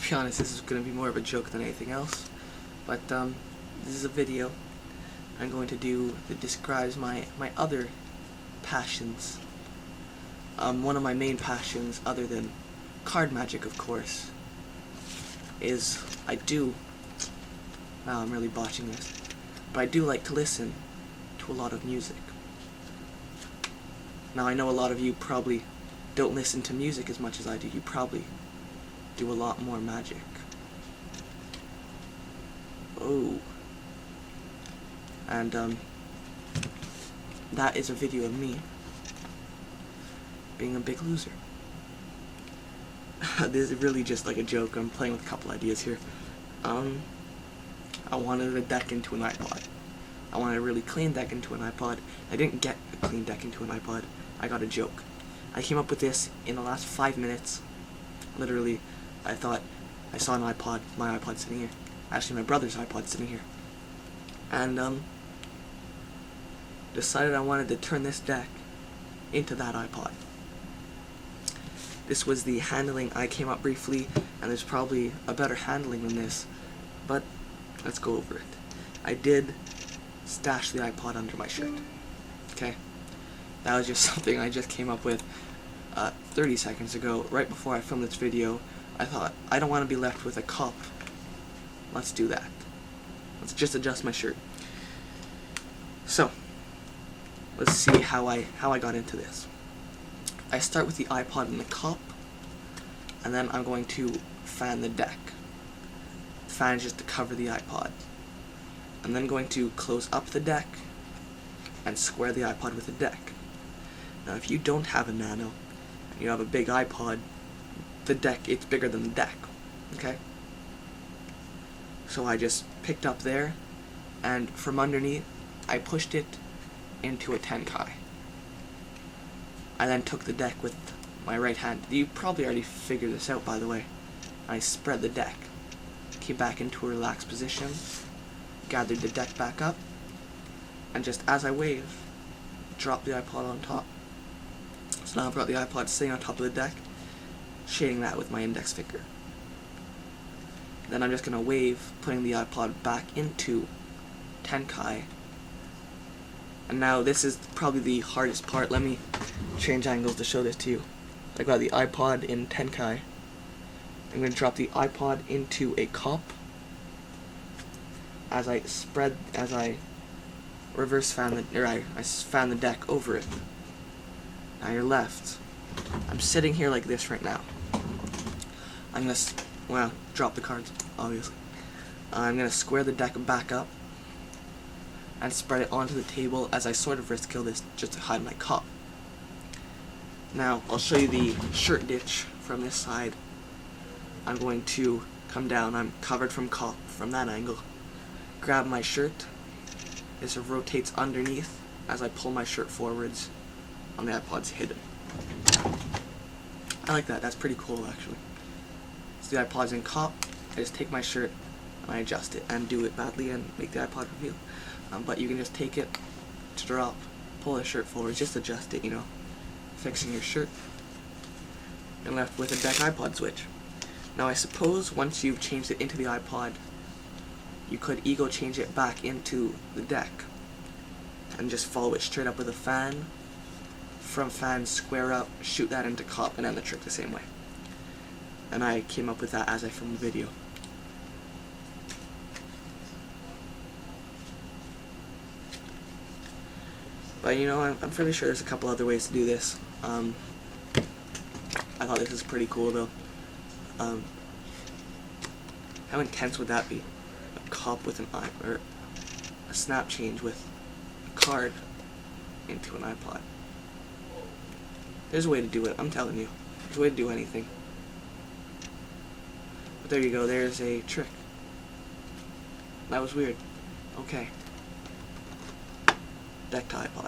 be honest, this is going to be more of a joke than anything else. But this is a video I'm going to do that describes my other passions. One of my main passions, other than card magic, of course, is wow, I'm really botching this, but I do like to listen to a lot of music. Now, I know a lot of you probably don't listen to music as much as I do. You probably do a lot more magic. Oh. And, that is a video of me being a big loser. This is really just like a joke. I'm playing with a couple ideas here. I wanted a deck into an iPod. I wanted a really clean deck into an iPod. I didn't get a clean deck into an iPod. I got a joke. I came up with this in the last 5 minutes. Literally, I thought I saw an iPod, my iPod sitting here. Actually, my brother's iPod sitting here. And, decided I wanted to turn this deck into that iPod. This was the handling. I came up briefly, and there's probably a better handling than this, but let's go over it. I did stash the iPod under my shirt. Okay? That was just something I just came up with 30 seconds ago, right before I filmed this video. I thought, I don't want to be left with a cup. Let's do that. Let's just adjust my shirt. So, let's see how I got into this. I start with the iPod in the cup, and then I'm going to fan the deck. The fan is just to cover the iPod. I'm then going to close up the deck and square the iPod with the deck. Now, if you don't have a Nano and you have a big iPod, the deck, it's bigger than the deck. Okay? So I just picked up there, and from underneath, I pushed it into a tenkai. I then took the deck with my right hand. You probably already figured this out, by the way. I spread the deck, came back into a relaxed position, gathered the deck back up, and just as I wave, dropped the iPod on top. So now I've got the iPod sitting on top of the deck, shading that with my index finger. Then I'm just going to wave, putting the iPod back into tenkai. And now this is probably the hardest part. Let me change angles to show this to you. I got the iPod in tenkai. I'm going to drop the iPod into a cup as I reverse fan I fan the deck over it. Now you're left. I'm sitting here like this right now. I'm going to, drop the cards, obviously. I'm going to square the deck back up and spread it onto the table as I sort of risk kill this just to hide my cup. Now, I'll show you the shirt ditch from this side. I'm going to come down. I'm covered from cup from that angle. Grab my shirt. This rotates underneath as I pull my shirt forwards on the iPod's hidden. I like that. That's pretty cool, actually. So the iPod's in cup. I just take my shirt and I adjust it and do it badly and make the iPod reveal. But you can just take it to drop, pull the shirt forward, just adjust it, you know, fixing your shirt. You're left with a deck iPod switch. Now I suppose once you've changed it into the iPod, you could ego change it back into the deck and just follow it straight up with a fan. From fan, square up, shoot that into cup, and end the trick the same way. And I came up with that as I filmed the video. But you know, I'm fairly sure there's a couple other ways to do this. I thought this was pretty cool though. How intense would that be? A cup with an or a snap change with a card into an iPod. There's a way to do it, I'm telling you. There's a way to do anything. But there you go, there's a trick. That was weird. Okay. Deck to iPod.